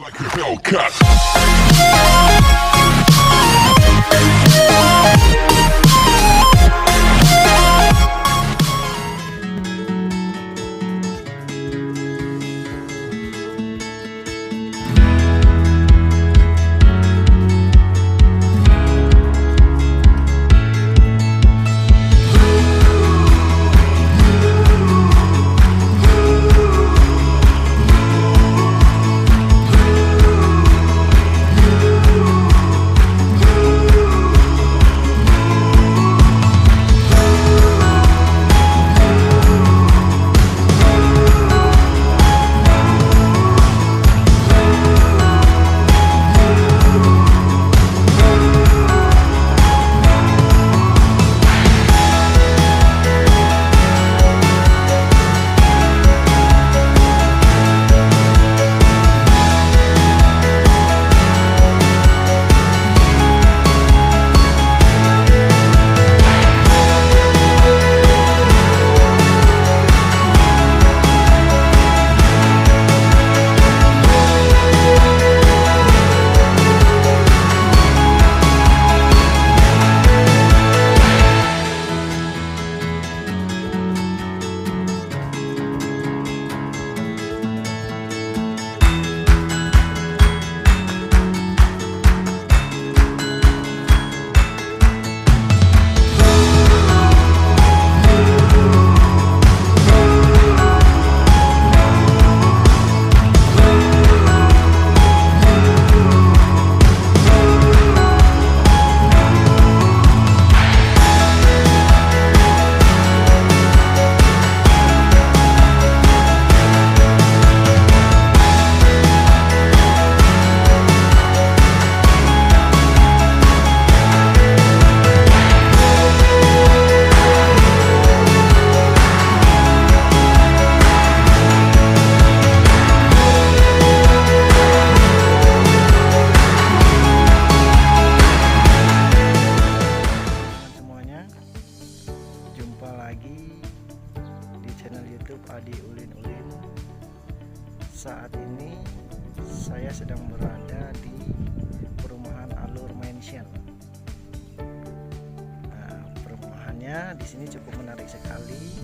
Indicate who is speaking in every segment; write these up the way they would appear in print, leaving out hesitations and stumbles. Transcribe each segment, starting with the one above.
Speaker 1: Like a Hellcat.
Speaker 2: Adi Ulin Ulin. Saat ini saya sedang berada di perumahan Alur Mansion. Nah, perumahannya di sini cukup menarik sekali.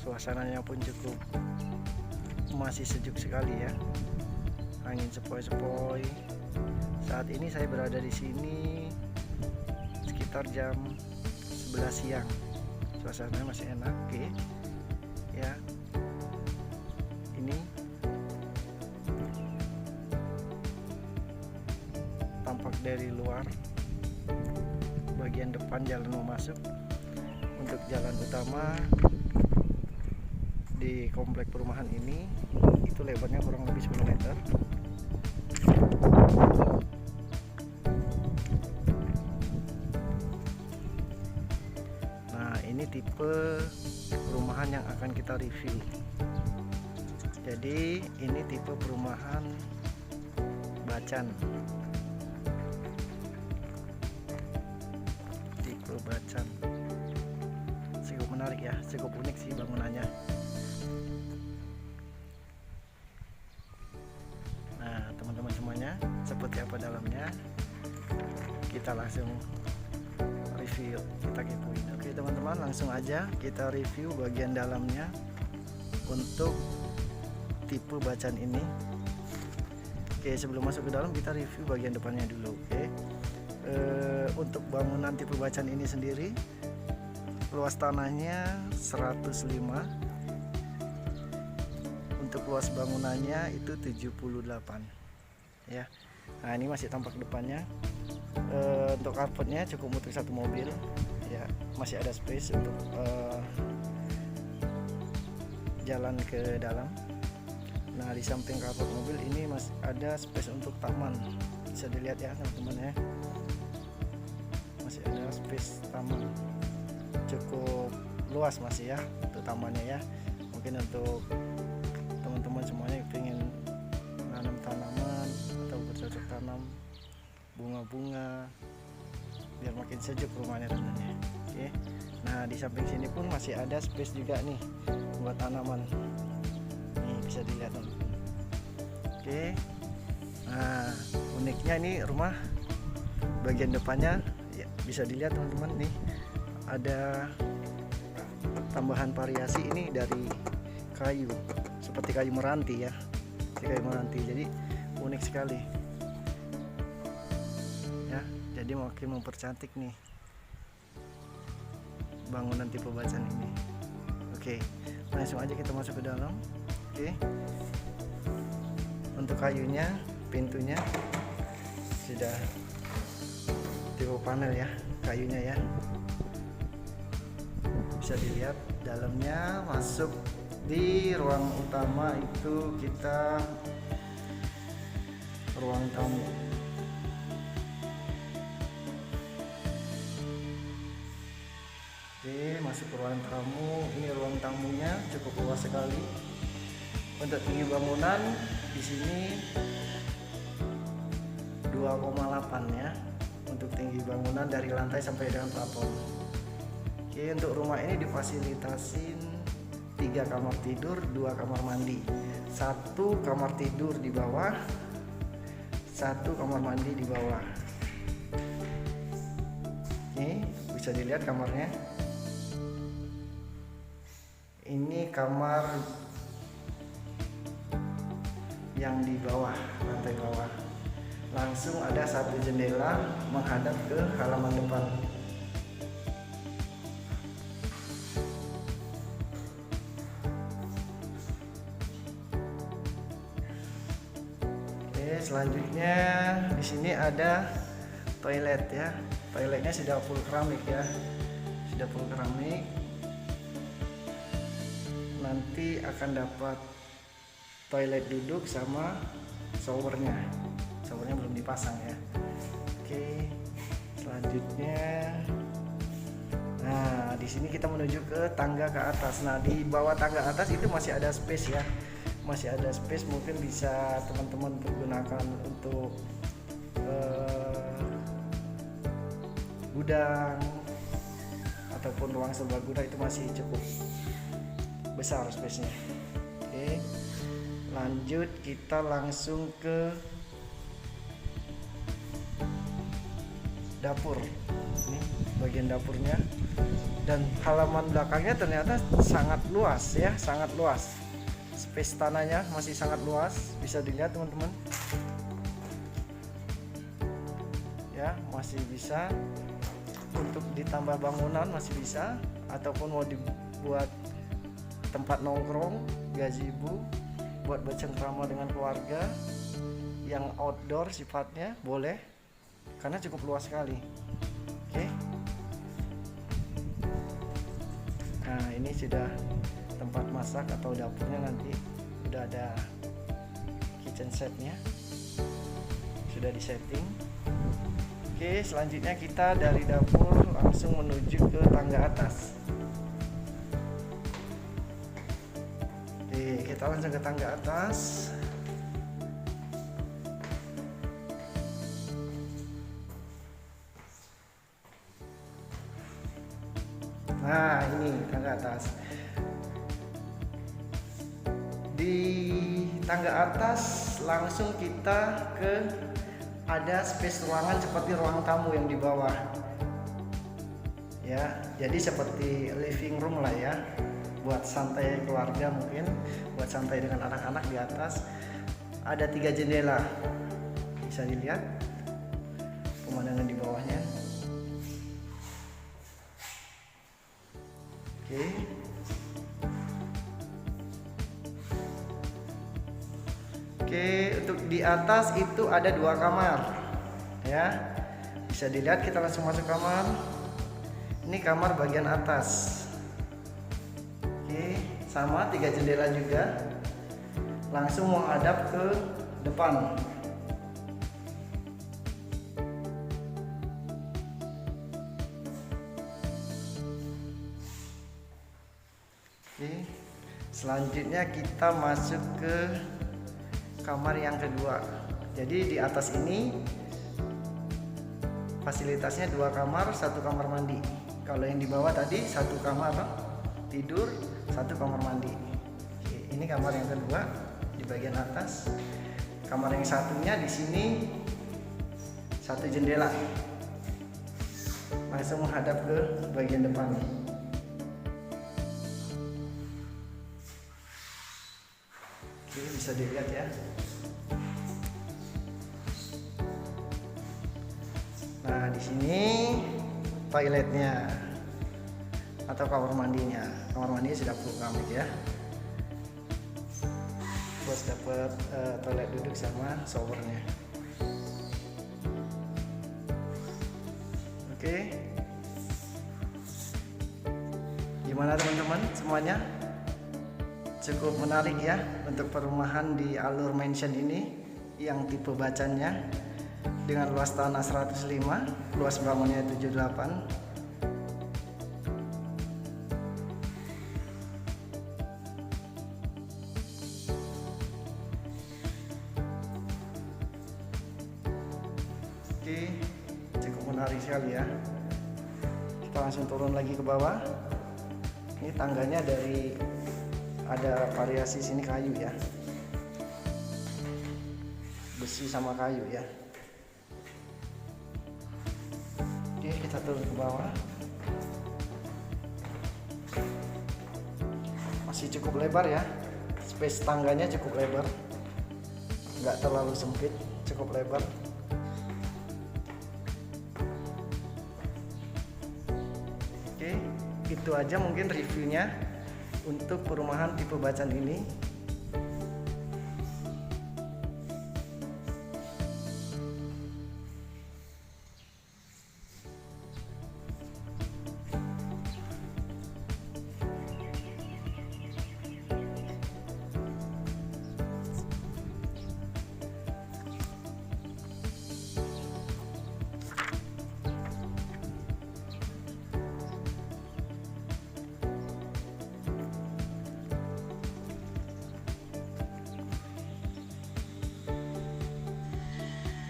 Speaker 2: Suasananya pun cukup masih sejuk sekali ya. Angin sepoi-sepoi. Saat ini saya berada di sini sekitar jam 11 siang. Suasananya masih enak, oke. Ya. Ini tampak dari luar bagian depan jalan mau masuk. Untuk jalan utama di komplek perumahan ini itu lebarnya kurang lebih 10 meter. Ini tipe perumahan yang akan kita review. Jadi ini tipe perumahan Bacan. Tipe Bacan. Cukup menarik ya, cukup unik sih bangunannya. Nah, teman-teman semuanya, seperti apa dalamnya? Kita langsung review, kita kepoin. Oke teman-teman, langsung aja kita review bagian dalamnya untuk tipe Bacan ini. Oke, sebelum masuk ke dalam kita review bagian depannya dulu. Oke, untuk bangunan tipe Bacan ini sendiri luas tanahnya 105, untuk luas bangunannya itu 78 ya. Nah, ini masih tampak depannya. Untuk carportnya cukup untuk satu mobil ya, masih ada space untuk jalan ke dalam. Nah, di samping carport mobil ini masih ada space untuk taman, bisa dilihat ya teman-teman ya, masih ada space taman, cukup luas masih ya untuk tamannya ya. Mungkin untuk teman-teman semuanya ingin menanam tanaman atau bercocok tanam bunga-bunga biar makin sejuk rumahnya tentunya. Oke. Nah, di samping sini pun masih ada space juga nih buat tanaman. Nih, bisa dilihat teman-teman. Oke, nah uniknya ini rumah bagian depannya ya, bisa dilihat teman-teman nih, ada tambahan variasi ini dari kayu, seperti kayu meranti ya, kayu meranti, jadi unik sekali ya, jadi makin mempercantik nih bangunan tipe bacaan ini. Oke, langsung aja kita masuk ke dalam. Oke, untuk kayunya, pintunya sudah tipe panel ya, kayunya ya, bisa dilihat dalamnya. Masuk di ruang utama itu kita ruang tamu. Oke, masuk ke ruang tamu. Ini ruang tamunya cukup luas sekali. Untuk tinggi bangunan di sini 2,8 ya, untuk tinggi bangunan dari lantai sampai dengan plafon. Oke, untuk rumah ini difasilitasin 3 kamar tidur, 2 kamar mandi, 1 kamar tidur di bawah, 1 kamar mandi di bawah. Oke, bisa dilihat kamarnya. Ini kamar yang di bawah, lantai bawah. Langsung ada 1 jendela menghadap ke halaman depan. Oke, selanjutnya di sini ada toilet ya. Toiletnya sudah full keramik ya, sudah full keramik. Nanti akan dapat toilet duduk sama showernya. Showernya belum dipasang ya. Oke, selanjutnya, nah di sini kita menuju ke tangga ke atas. Nah di bawah tangga atas itu masih ada space ya, masih ada space, mungkin bisa teman-teman pergunakan untuk gudang ataupun ruang serbaguna, itu masih cukup besar space-nya. Oke, lanjut kita langsung ke dapur. Ini bagian dapurnya, dan halaman belakangnya ternyata sangat luas ya, sangat luas. Space tanahnya masih sangat luas, bisa dilihat teman-teman ya, masih bisa untuk ditambah bangunan, masih bisa, ataupun mau dibuat tempat nongkrong, gazebo, buat bercengkrama dengan keluarga yang outdoor sifatnya, boleh, karena cukup luas sekali. Oke, nah ini sudah tempat masak atau dapurnya, nanti sudah ada kitchen setnya, sudah disetting. Oke, selanjutnya kita dari dapur langsung menuju ke tangga atas. Oke, kita langsung ke tangga atas. Nah, ini tangga atas. Di tangga atas langsung kita ke ada space ruangan seperti ruang tamu yang di bawah. Ya, jadi seperti living room lah ya. Buat santai keluarga, mungkin buat santai dengan anak-anak. Di atas ada 3 jendela, bisa dilihat pemandangan di bawahnya. Oke, untuk di atas itu ada 2 kamar ya, bisa dilihat. Kita langsung masuk kamar. Ini kamar bagian atas. Oke, sama 3 jendela juga, langsung menghadap ke depan. Oke, selanjutnya kita masuk ke kamar yang kedua. Jadi di atas ini fasilitasnya 2 kamar, 1 kamar mandi. Kalau yang di bawah tadi 1 kamar tidur, 1 kamar mandi. Oke, ini kamar yang kedua. di bagian atas. Kamar yang satunya di sini satu jendela, langsung menghadap ke bagian depan. Oke, bisa dilihat ya. Nah, di sini toiletnya atau kamar mandinya. Kamar mandinya sudah full keramik ya. Terus dapat toilet duduk sama showernya. Oke. Gimana teman-teman semuanya? Cukup menarik ya untuk perumahan di Allure Mansion ini yang tipe bacanya dengan luas tanah 105, luas bangunnya 78. Oke, cukup menarik sekali ya. Kita langsung turun lagi ke bawah. Ini tangganya ada variasi sini kayu ya, besi sama kayu ya. Oke, kita turun ke bawah. Masih cukup lebar ya, space tangganya cukup lebar, nggak terlalu sempit, cukup lebar. Oke, itu aja mungkin reviewnya untuk perumahan tipe Bacan ini.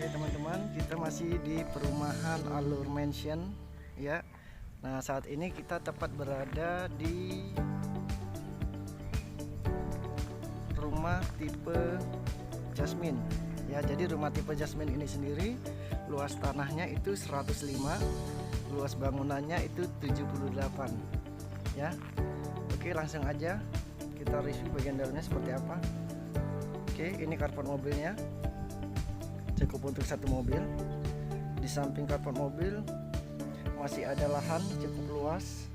Speaker 2: Teman-teman, kita masih di perumahan Allure Mansion ya. Nah, saat ini kita tepat berada di rumah tipe Jasmine ya. Jadi rumah tipe Jasmine ini sendiri luas tanahnya itu 105, luas bangunannya itu 78 ya. Oke, langsung aja kita review bagian dalamnya seperti apa. Oke, ini carport mobilnya, cukup untuk satu mobil. Di samping carport mobil masih ada lahan cukup luas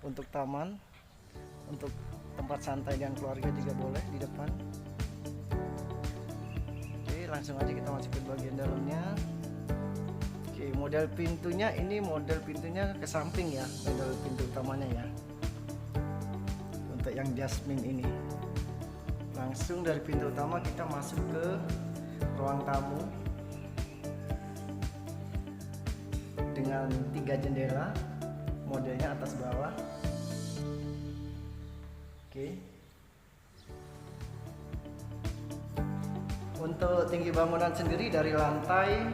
Speaker 2: untuk taman, untuk tempat santai dan keluarga juga boleh di depan. Oke, langsung aja kita masuk ke bagian dalamnya. Oke, model pintunya ini model pintunya ke samping ya, model pintu utamanya ya, untuk yang Jasmine ini. Langsung dari pintu utama kita masuk ke ruang tamu dengan 3 jendela, modelnya atas bawah. Oke. Untuk tinggi bangunan sendiri dari lantai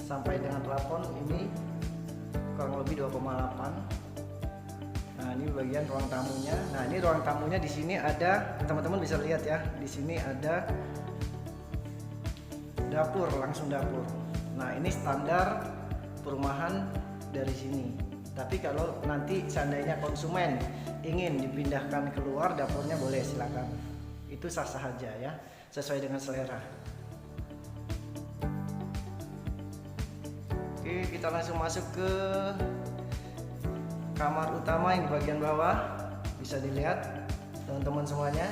Speaker 2: sampai dengan plafon ini kurang lebih 2,8. Nah, ini bagian ruang tamunya. Nah, ini ruang tamunya di sini ada, teman-teman bisa lihat ya, di sini ada dapur, langsung dapur. Nah, ini standar perumahan dari sini. Tapi kalau nanti seandainya konsumen ingin dipindahkan keluar dapurnya, boleh, silakan. Itu sah-sah aja ya, sesuai dengan selera. Oke, kita langsung masuk ke kamar utama yang di bagian bawah. Bisa dilihat teman-teman semuanya.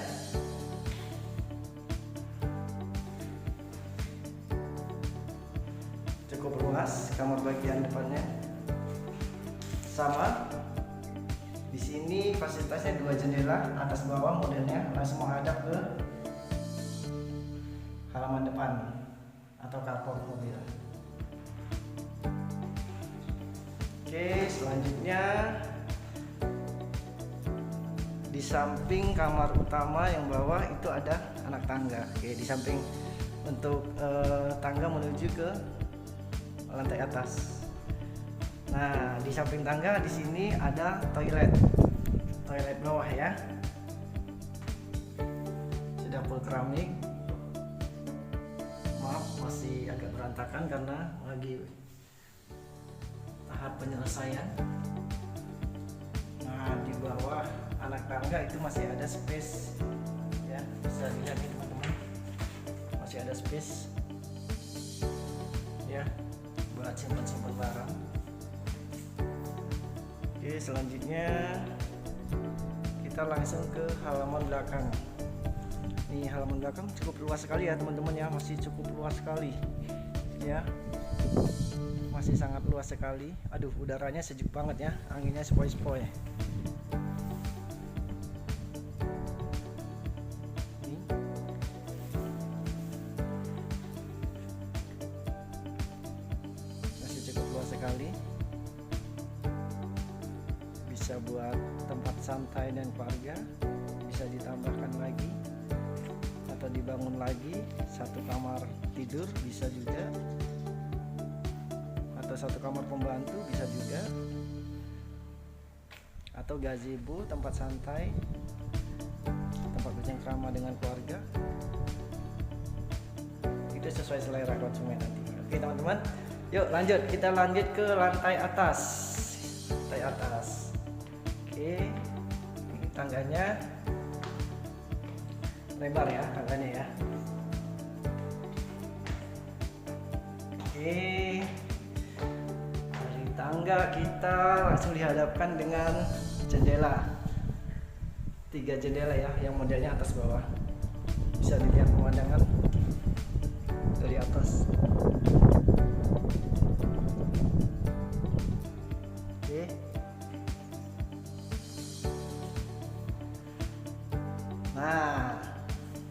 Speaker 2: Cukup luas kamar bagian depannya. Sama. Di sini fasilitasnya 2 jendela atas bawah, modelnya langsung menghadap ke halaman depan atau carport mobil. Oke, selanjutnya di samping kamar utama yang bawah itu ada anak tangga. Oke, di samping untuk tangga menuju ke lantai atas. Nah, di samping tangga di sini ada toilet bawah ya. Sudah full keramik. Maaf masih agak berantakan karena lagi tahap penyelesaian. Nah, di bawah anak tangga itu masih ada space ya, bisa dilihat nih teman-teman, masih ada space ya buat simpan barang. Oke, selanjutnya kita langsung ke halaman belakang. Ini halaman belakang cukup luas sekali ya teman-teman ya, masih cukup luas sekali ya, masih sangat luas sekali. Aduh, udaranya sejuk banget ya, anginnya sepoi-sepoi. Masih cukup luas sekali, bisa buat tempat santai dan keluarga. Bisa ditambahkan lagi atau dibangun lagi satu kamar tidur bisa juga, atau satu kamar pembantu bisa juga, atau gazebo tempat santai, tempat bercengkrama dengan keluarga. Itu sesuai selera konsumen nanti. Oke teman-teman, yuk lanjut, kita lanjut ke lantai atas. Lantai atas. Oke, ini tangganya lebar ya, tangganya ya. Oke, dari tangga kita langsung dihadapkan dengan jendela, 3 jendela ya, yang modelnya atas bawah, bisa dilihat pemandangan dari atas. Oke, nah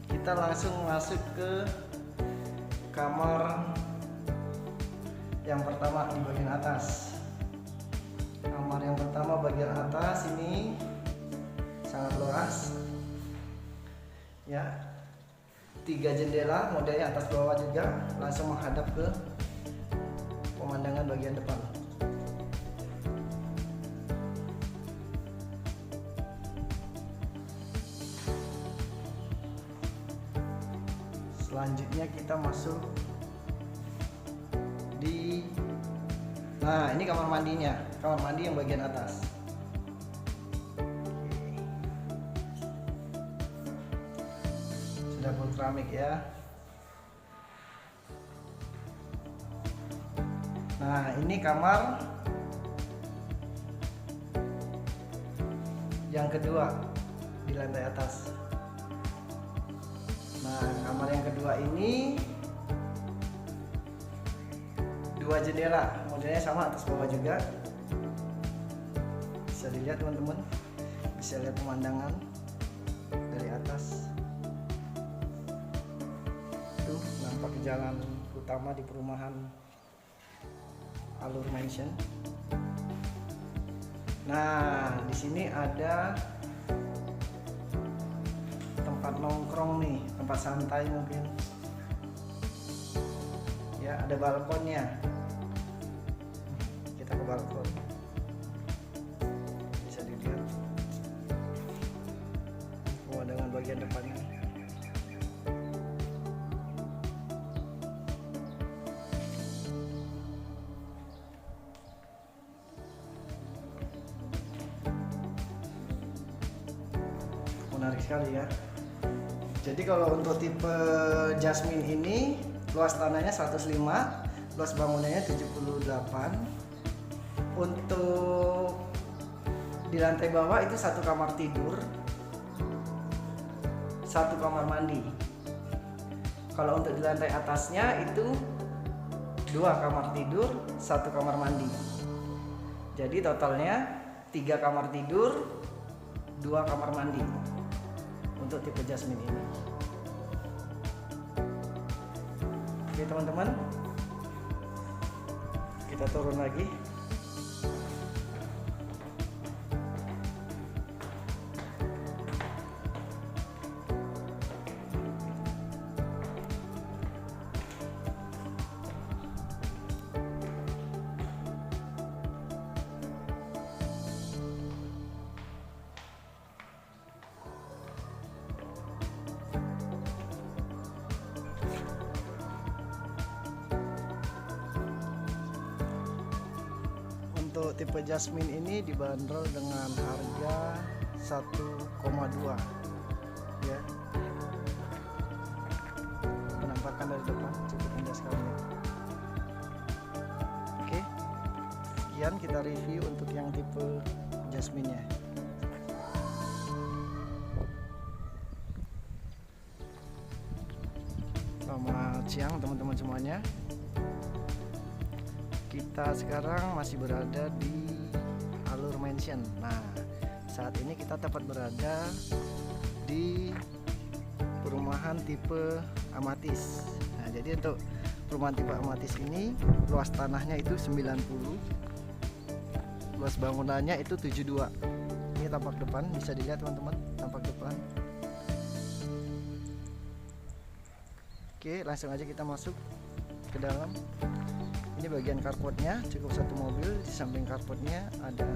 Speaker 2: kita langsung masuk ke kamar yang pertama di bagian atas. Kamar yang pertama bagian atas ini sangat luas ya, 3 jendela modelnya atas bawah juga, langsung menghadap ke pemandangan bagian depan. Selanjutnya kita masuk di, nah ini kamar mandinya, kamar mandi yang bagian atas. Sudah full keramik ya. Nah ini kamar yang kedua di lantai atas. Nah kamar yang kedua ini 2 jendela, modelnya sama atas bawah juga, bisa dilihat teman-teman, bisa lihat pemandangan dari atas. Tuh nampak jalan utama di perumahan Alur Mansion. Nah di sini ada tempat nongkrong nih, tempat santai mungkin ya, ada balkonnya. Kita ke balkon, bisa dilihat pemandangan bagian depannya. Menarik sekali ya. Jadi kalau untuk tipe Jasmine ini luas tanahnya 105, luas bangunannya 78. Untuk di lantai bawah itu 1 kamar tidur, 1 kamar mandi. Kalau untuk di lantai atasnya itu 2 kamar tidur, 1 kamar mandi. Jadi totalnya 3 kamar tidur, 2 kamar mandi untuk tipe Jasmine ini. Oke teman-teman, kita turun lagi. untuk tipe Jasmine ini dibanderol dengan harga 1,2 ya. Penampakan dari depan cukup indah sekali ya. Oke, sekian kita review untuk yang tipe Jasmine nya. Selamat siang teman-teman semuanya. Kita sekarang masih berada di Alur Mansion. Nah, saat ini kita tepat berada di perumahan tipe Amatis. Nah, jadi untuk perumahan tipe Amatis ini luas tanahnya itu 90, luas bangunannya itu 72. Ini tampak depan, bisa dilihat teman-teman, tampak depan. Oke, langsung aja kita masuk ke dalam. Ini bagian carportnya, cukup satu mobil. Di samping carportnya ada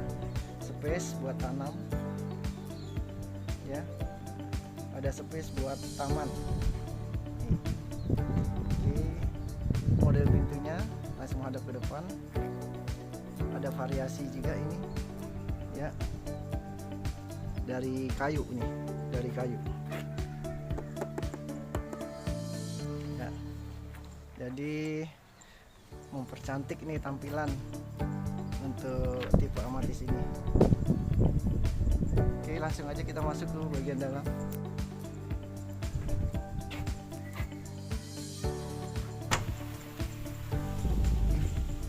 Speaker 2: space buat tanam ya, ada space buat taman. Oke, model pintunya langsung menghadap ke depan, ada variasi juga ini ya, dari kayu nih, dari kayu ya. Jadi mempercantik nih tampilan untuk tipe Amatis ini. Oke, langsung aja kita masuk ke bagian dalam.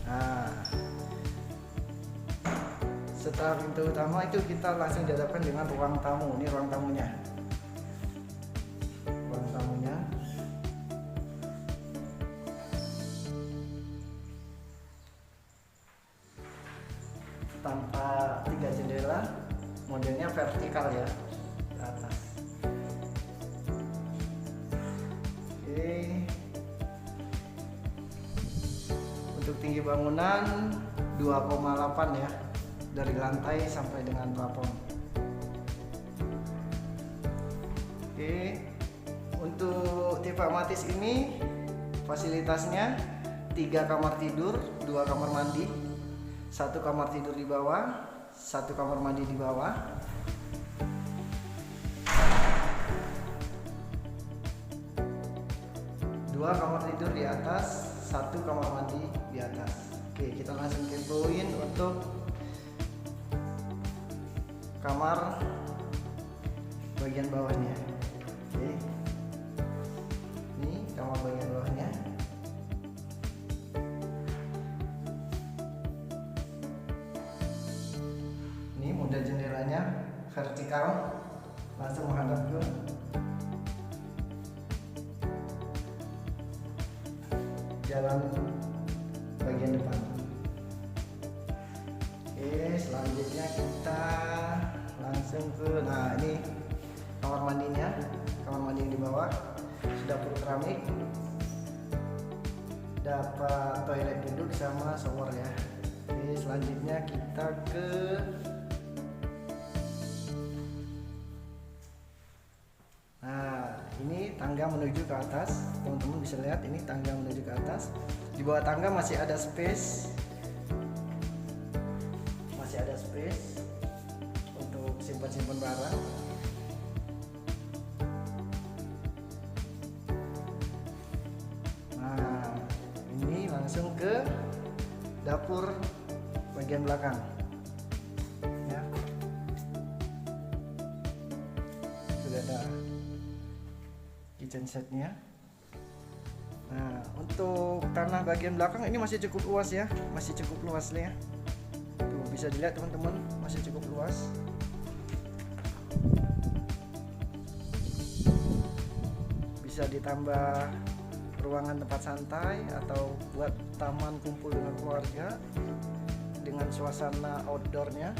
Speaker 2: Nah, setelah pintu utama itu kita langsung dihadapkan dengan ruang tamu. Ini ruang tamunya. Ruang tamunya. Tanpa 3 jendela, modelnya vertikal ya, ke atas. Oke, untuk tinggi bangunan 2,8 ya, dari lantai sampai dengan plafon. Oke, untuk tipe Amatis ini fasilitasnya 3 kamar tidur, 2 kamar mandi, 1 kamar tidur di bawah, 1 kamar mandi di bawah. Dua kamar tidur di atas, 1 kamar mandi di atas. Oke, kita langsung kepoin untuk kamar bagian bawahnya. Oke, ini kamar bagian bawahnya. Ini model jendelanya vertikal, langsung menghadap ke jalan bagian depan. Oke, selanjutnya kita langsung ke, nah ini kamar mandinya, kamar mandi yang di bawah sudah full keramik, dapat toilet duduk sama shower ya. Oke, selanjutnya kita ke ini tangga menuju ke atas. Teman-teman bisa lihat ini tangga menuju ke atas. Di bawah tangga masih ada space, untuk simpan-simpan barang. Nah, ini langsung ke dapur bagian belakang ya. Sudah ada kitchen setnya. Nah, untuk tanah bagian belakang ini masih cukup luas ya, masih cukup luas ya. Tuh bisa dilihat teman-teman, masih cukup luas. Bisa ditambah ruangan tempat santai atau buat taman kumpul dengan keluarga dengan suasana outdoornya.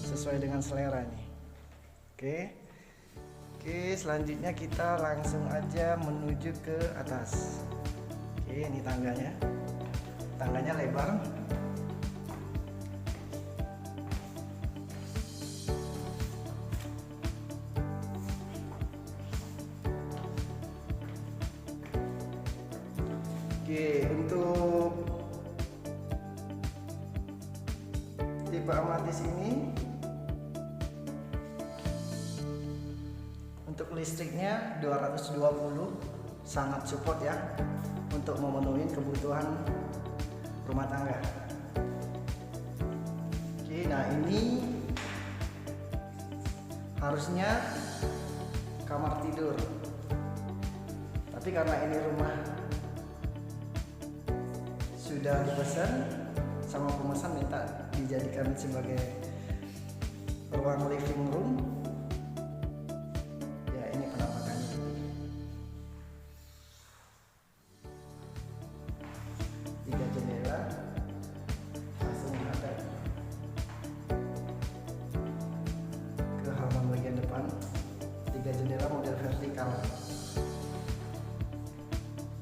Speaker 2: Sesuai dengan selera nih. Oke, selanjutnya kita langsung aja menuju ke atas. Oke, ini tangganya lebar. Oke, untuk tipe Amatis ini untuk listriknya 220, sangat support ya untuk memenuhi kebutuhan rumah tangga. Oke, nah ini harusnya kamar tidur, tapi karena ini rumah sudah dipesan sama pemesan, minta dijadikan sebagai ruang living room. Ya, ini penampakannya. 3 jendela langsung menghadap ke halaman bagian depan. 3 jendela model vertikal.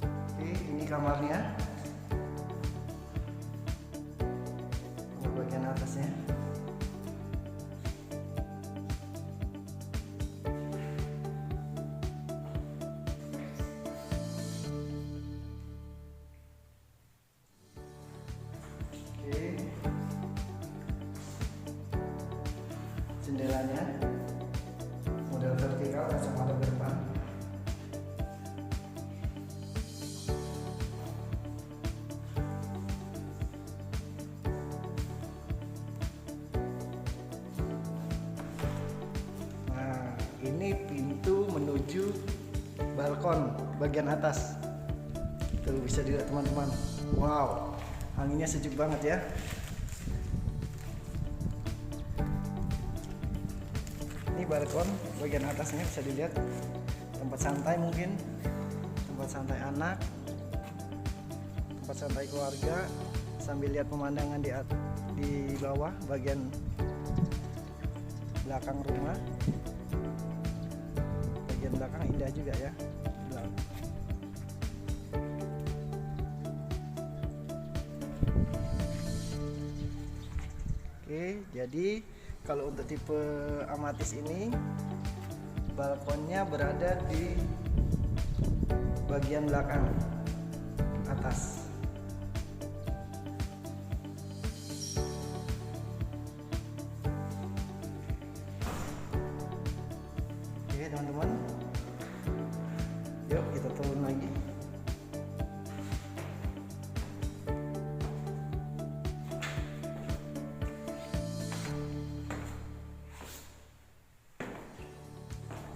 Speaker 2: Oke, ini kamarnya. Bagian atasnya. Oke. Jendelanya model vertikal langsung ada ke depan. Ini pintu menuju balkon bagian atas. Tuh, bisa dilihat teman-teman. Wow, anginnya sejuk banget ya. Ini balkon bagian atasnya bisa dilihat, tempat santai mungkin, tempat santai anak, tempat santai keluarga, sambil lihat pemandangan di bawah bagian belakang rumah. Bagian belakang indah juga ya. Oke, jadi kalau untuk tipe Amatis ini balkonnya berada di bagian belakang atas. Oke teman-teman, yuk kita turun lagi.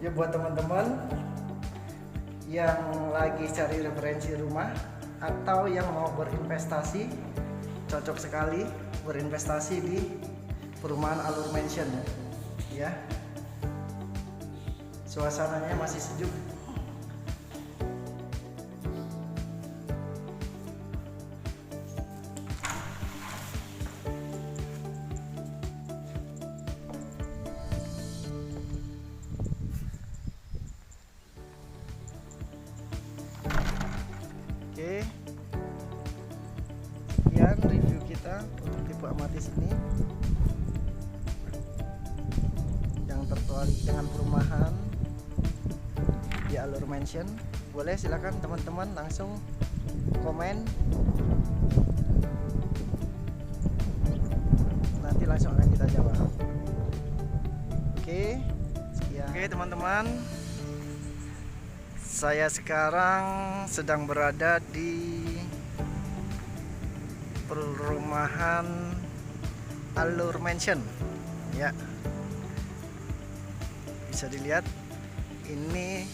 Speaker 2: Ya, buat teman-teman yang lagi cari referensi rumah atau yang mau berinvestasi, cocok sekali berinvestasi di perumahan Allure Mansion ya. Suasananya masih sejuk. Oke, sekian review kita untuk tipe Amatis ini yang tertarik dengan perumahan di Allure Mansion. Boleh silakan teman-teman langsung komen, nanti langsung akan kita jawab. Oke, sekian. Oke teman-teman, saya sekarang sedang berada di perumahan Allure Mansion ya. Bisa dilihat ini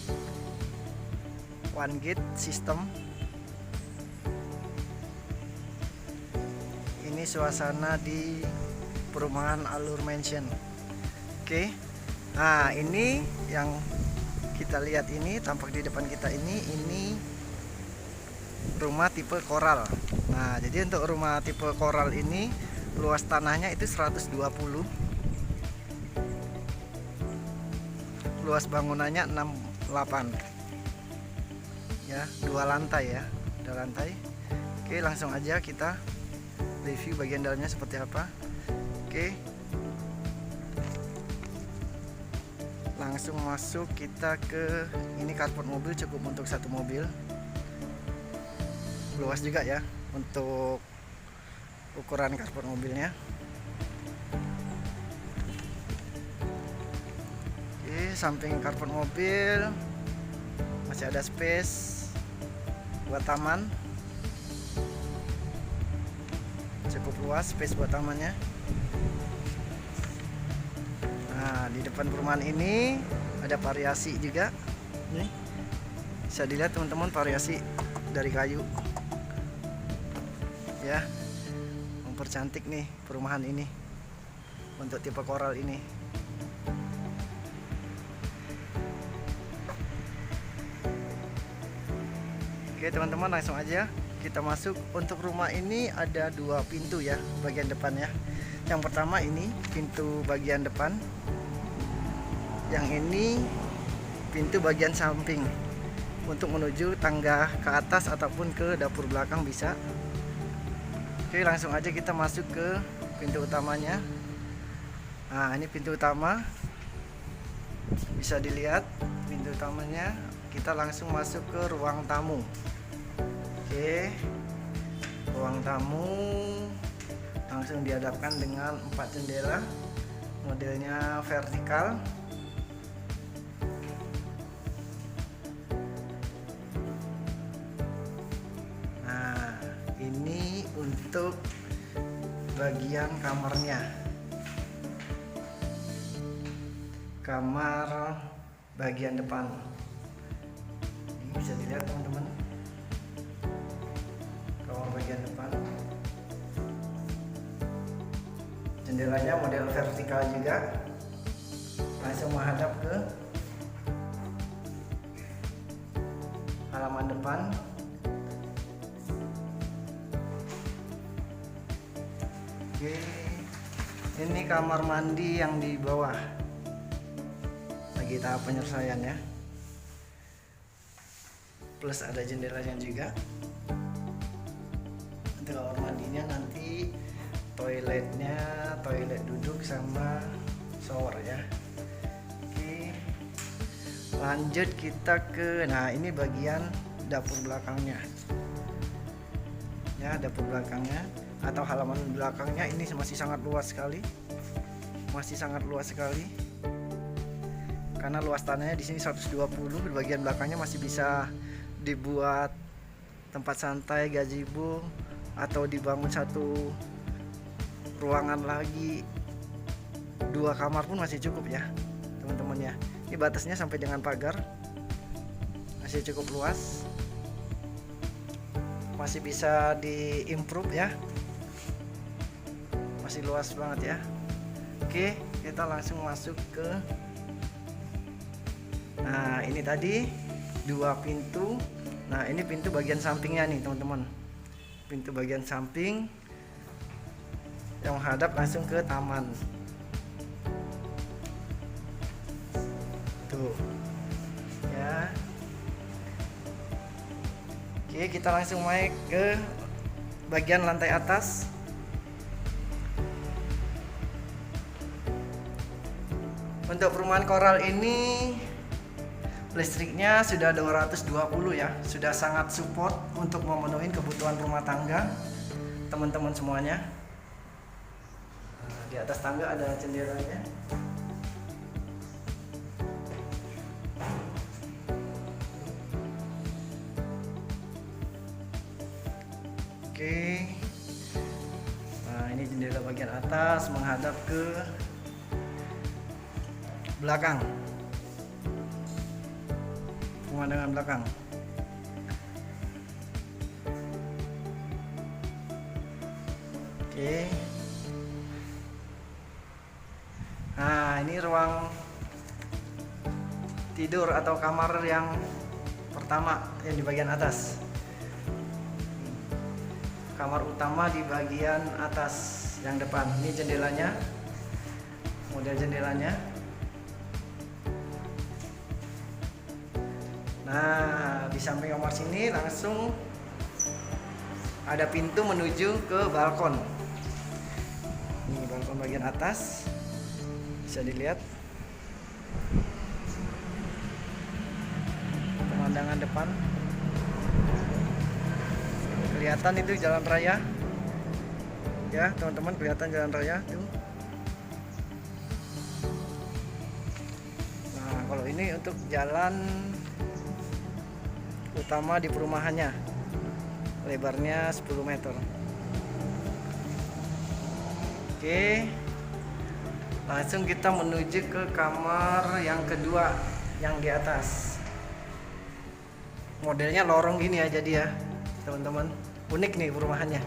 Speaker 2: one gate system. Ini suasana di perumahan Allure Mansion. Oke. Nah, ini yang kita lihat, ini tampak di depan kita ini rumah tipe koral. Nah, jadi untuk rumah tipe koral ini luas tanahnya itu 120, luas bangunannya 68 ya, 2 lantai ya, 2 lantai. Oke, langsung aja kita review bagian dalamnya seperti apa. Oke, langsung masuk kita ke ini. Carport mobil cukup untuk 1 mobil. luas juga ya untuk ukuran carport mobilnya. Oke, samping carport mobil masih ada space buat taman. Cukup luas space buat tamannya. Nah, di depan perumahan ini ada variasi juga. Nih, bisa dilihat teman-teman, variasi dari kayu. Ya, mempercantik nih perumahan ini untuk tipe koral ini. Oke teman-teman, langsung aja kita masuk. Untuk rumah ini ada 2 pintu ya bagian depan ya. Yang pertama ini pintu bagian depan, yang ini pintu bagian samping untuk menuju tangga ke atas ataupun ke dapur belakang bisa. Oke, langsung aja kita masuk ke pintu utamanya. Nah, ini pintu utama, bisa dilihat pintu utamanya. Kita langsung masuk ke ruang tamu. Oke, ruang tamu langsung dihadapkan dengan 4 jendela, modelnya vertikal. Nah, ini untuk bagian kamarnya, kamar bagian depan. Ini bisa dilihat teman-teman, kamar bagian depan. Jendelanya model vertikal juga, langsung menghadap ke halaman depan. Oke, ini kamar mandi yang di bawah, lagi tahap penyelesaian ya. Plus ada jendelanya juga. Untuk kamar mandinya nanti toiletnya, toilet duduk sama shower ya. Oke, lanjut kita ke, nah ini bagian dapur belakangnya ya. Dapur belakangnya atau halaman belakangnya ini masih sangat luas sekali, karena luas tanahnya di sini 120. Di bagian belakangnya masih bisa dibuat tempat santai, gazebo, atau dibangun satu ruangan lagi. 2 kamar pun masih cukup ya teman-teman ya. Ini batasnya sampai dengan pagar, masih cukup luas, masih bisa diimprove ya, masih luas banget ya. Oke, kita langsung masuk ke, nah ini tadi 2 pintu. Nah ini pintu bagian sampingnya nih teman-teman, pintu bagian samping yang menghadap langsung ke taman tuh ya. Oke, kita langsung naik ke bagian lantai atas. Untuk perumahan koral ini listriknya sudah 220 ya, sudah sangat support untuk memenuhi kebutuhan rumah tangga teman-teman semuanya. Di atas tangga ada jendelanya. Oke, nah ini jendela bagian atas menghadap ke belakang, pemandangan belakang. Oke, nah ini ruang tidur atau kamar yang pertama yang di bagian atas. Kamar utama di bagian atas yang depan. Ini jendelanya, model jendelanya. Nah, di samping kamar sini langsung ada pintu menuju ke balkon. Ini balkon bagian atas, bisa dilihat pemandangan depan. Oke. kelihatan itu jalan raya ya teman-teman, kelihatan jalan raya tuh. Nah kalau ini untuk jalan utama di perumahannya, lebarnya 10 meter. Oke, langsung kita menuju ke kamar yang kedua yang di atas. Modelnya lorong gini ya jadi ya teman-teman, unik nih perumahannya.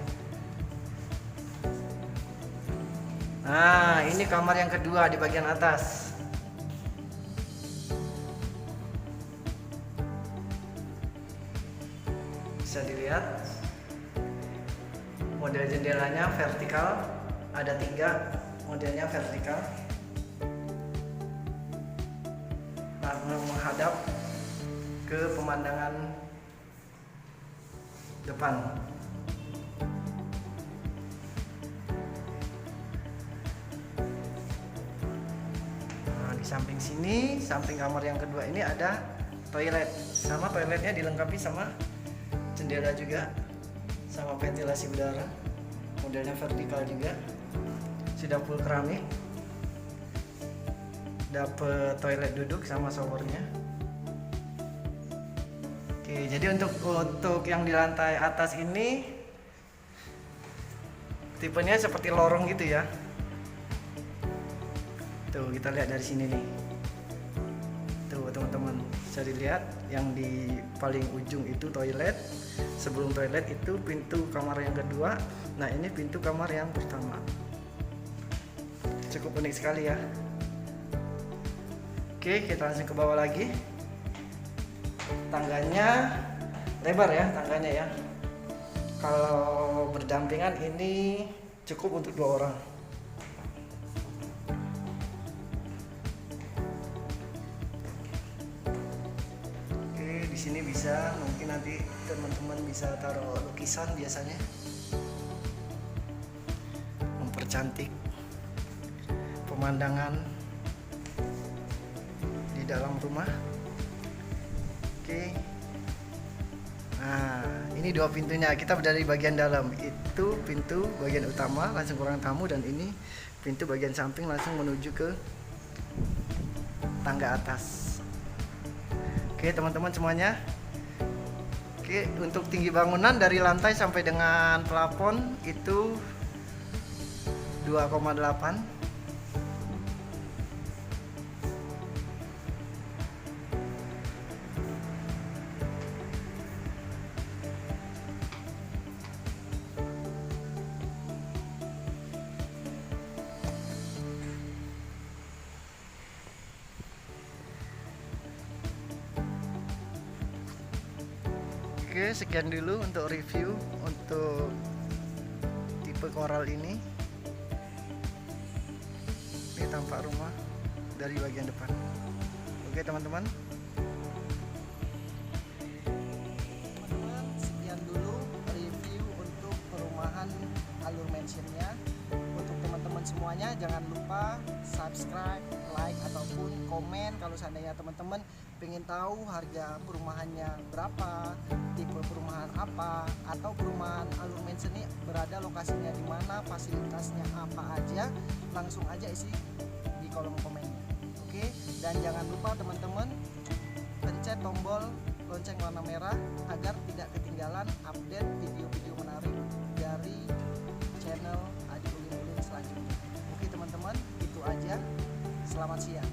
Speaker 2: Nah ini kamar yang kedua di bagian atas. Bisa dilihat model jendelanya vertikal, ada 3 modelnya vertikal. Nah, menghadap ke pemandangan depan. Nah, di samping sini, samping kamar yang kedua ini ada toilet. Sama toiletnya dilengkapi sama jendela juga, sama ventilasi udara. Modelnya vertikal juga. Sudah full keramik. Dapat toilet duduk sama showernya. Oke, jadi untuk yang di lantai atas ini tipenya seperti lorong gitu ya. Tuh kita lihat dari sini nih. Tuh teman-teman, bisa dilihat yang di paling ujung itu toilet. Sebelum toilet itu pintu kamar yang kedua. Nah ini pintu kamar yang pertama. Cukup unik sekali ya. Oke, kita langsung ke bawah lagi. Tangganya lebar ya, tangganya ya. Kalau berdampingan ini cukup untuk 2 orang. Oke, di sini bisa, mungkin nanti teman-teman bisa taruh lukisan biasanya. Mempercantik pemandangan di dalam rumah. Oke. Nah, ini 2 pintunya. Kita berada di bagian dalam. Itu pintu bagian utama langsung ke ruang tamu, dan ini pintu bagian samping langsung menuju ke tangga atas. Oke, teman-teman semuanya. Oke, untuk tinggi bangunan dari lantai sampai dengan plafon itu 2,8. Oke, sekian dulu untuk review untuk tipe koral ini. Ini tampak rumah dari bagian depan. Oke teman-teman. Sekian dulu review untuk perumahan Allure Mansion-nya. Untuk teman-teman semuanya jangan lupa subscribe, like ataupun komen kalau seandainya teman-teman pengen tahu harga perumahannya berapa, tipe perumahan apa, atau perumahan Allure Mansion ini berada lokasinya di mana, fasilitasnya apa aja, langsung aja isi di kolom komennya. Oke, dan jangan lupa teman-teman pencet tombol lonceng warna merah agar tidak ketinggalan update video-video menarik dari channel Adi Ulin Ulin selanjutnya. Oke teman-teman, itu aja. Selamat siang.